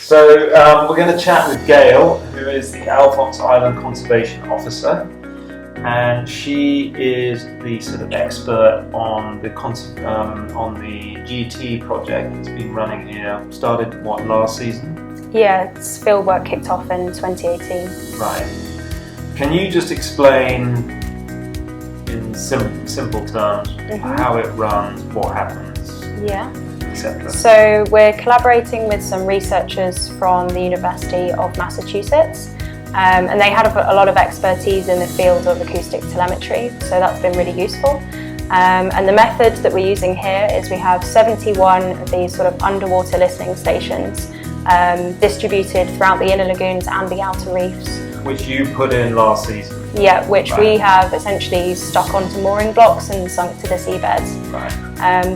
So we're going to chat with Gail, who is the Alphonse Island Conservation Officer, and she is the sort of expert on the GT project that's been running here. Started last season? Yeah, its fieldwork kicked off in 2018. Right. Can you just explain in simple terms how it runs, what happens? Yeah. Etc. So we're collaborating with some researchers from the University of Massachusetts, and they had a lot of expertise in the field of acoustic telemetry, so that's been really useful. And the method that we're using here is we have 71 of these sort of underwater listening stations distributed throughout the inner lagoons and the outer reefs. Which you put in last season? Yeah, which we have essentially stuck onto mooring blocks and sunk to the seabeds. Right.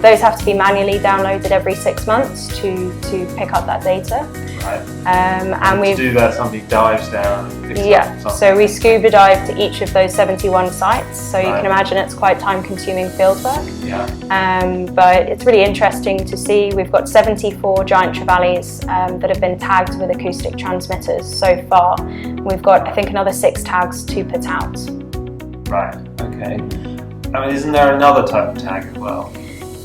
Those have to be manually downloaded every 6 months to pick up that data. Right. And to do that, somebody dives down and picks up something. So we scuba dive to each of those 71 sites, so you can imagine it's quite time-consuming fieldwork. Yeah. But it's really interesting to see. We've got 74 Giant Trevallies that have been tagged with acoustic transmitters so far. We've got, I think, another 6 tags to put out. Right, okay. I mean, isn't there another type of tag as well?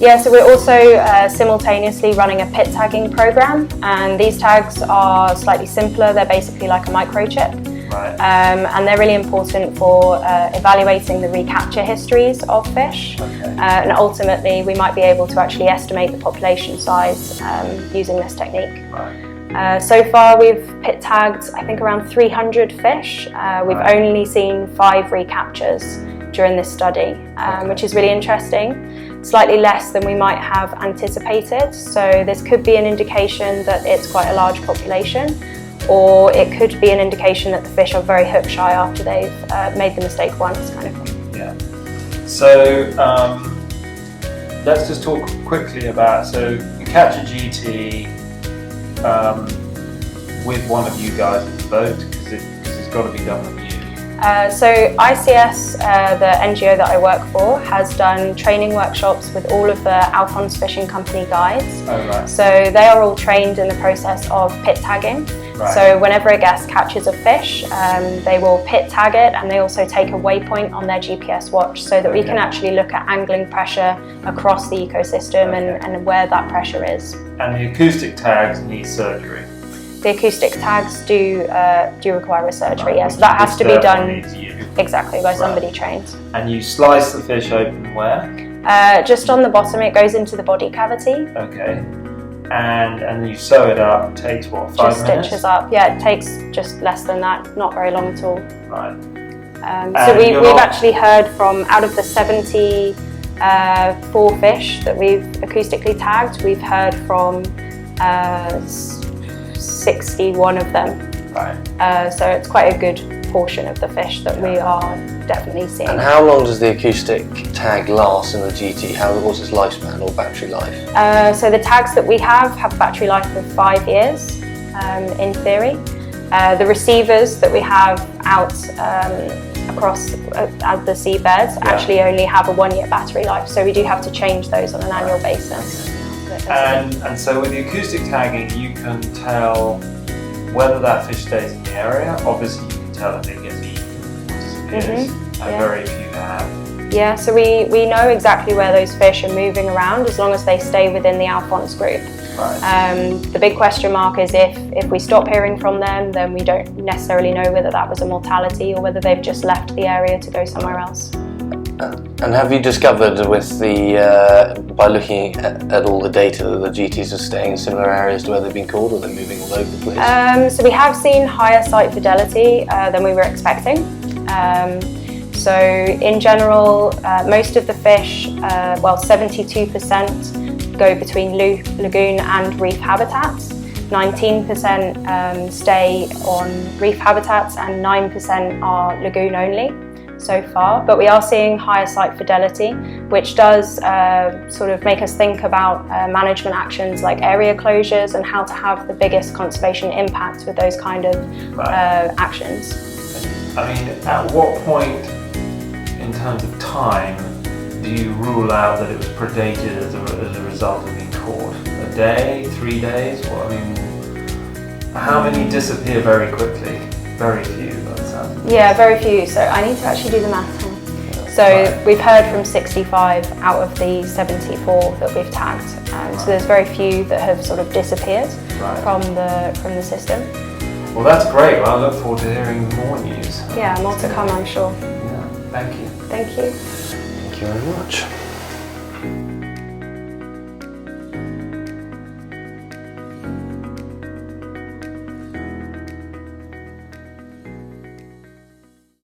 Yeah, so we're also simultaneously running a pit tagging program, and these tags are slightly simpler. They're basically like a microchip. Right. And they're really important for evaluating the recapture histories of fish. Okay. And ultimately, we might be able to actually estimate the population size using this technique. Right. So far, we've pit tagged, I think, around 300 fish. We've only seen 5 recaptures during this study, which is really interesting. Slightly less than we might have anticipated. So this could be an indication that it's quite a large population, or it could be an indication that the fish are very hook shy after they've made the mistake once, kind of thing. Yeah. So let's just talk quickly about, so you catch a GT with one of you guys in the boat, because it's got to be done with you. So ICS, the NGO that I work for, has done training workshops with all of the Alphonse Fishing Company guides. Oh, right. So they are all trained in the process of pit tagging. Right. So whenever a guest catches a fish, they will pit tag it, and they also take a waypoint on their GPS watch so that we can actually look at angling pressure across the ecosystem and where that pressure is. And the acoustic tags need surgery? The acoustic tags do require a surgery, Right. So that has to be done You. exactly by somebody trained. And you slice the fish open where? Just on the bottom, it goes into the body cavity. Okay. And you sew it up. Takes what, 5 Just minutes? stitches up. Yeah, it takes just less than that, not very long at all. Right. So we've actually heard from, out of the 74 fish that we've acoustically tagged, we've heard from 61 of them. Right. So it's quite a good portion of the fish that we are definitely seeing. And how long does the acoustic tag last in the GT? What's its lifespan or battery life? So the tags that we have a battery life of 5 years, in theory. The receivers that we have out across the seabeds actually only have a 1-year battery life, so we do have to change those on an annual basis. And so with the acoustic tagging, you can tell whether that fish stays in the area. Obviously, you can tell if it gets eaten or disappears, and very few have. Yeah, so we know exactly where those fish are moving around as long as they stay within the Alphonse group. Right. The big question mark is if we stop hearing from them, then we don't necessarily know whether that was a mortality or whether they've just left the area to go somewhere else. And have you discovered with by looking at all the data that the GTs are staying in similar areas to where they've been caught, or they're moving all over the place? So we have seen higher site fidelity than we were expecting. So in general, most of the fish, 72% go between lagoon and reef habitats. 19% stay on reef habitats and 9% are lagoon only so far, but we are seeing higher site fidelity, which does sort of make us think about management actions like area closures and how to have the biggest conservation impact with those kind of actions. I mean, at what point in terms of time do you rule out that it was predated as a result of being caught? A day, 3 days? Well, I mean, How many disappear very quickly? Very few, that sounds. Yeah, very few. So I need to actually do the math. So Right. we've heard from 65 out of the 74 that we've tagged. So there's very few that have sort of disappeared Right. from the system. Well, that's great. Well, I look forward to hearing more news. Yeah, more to come, I'm sure. Yeah, thank you. Thank you. Thank you very much.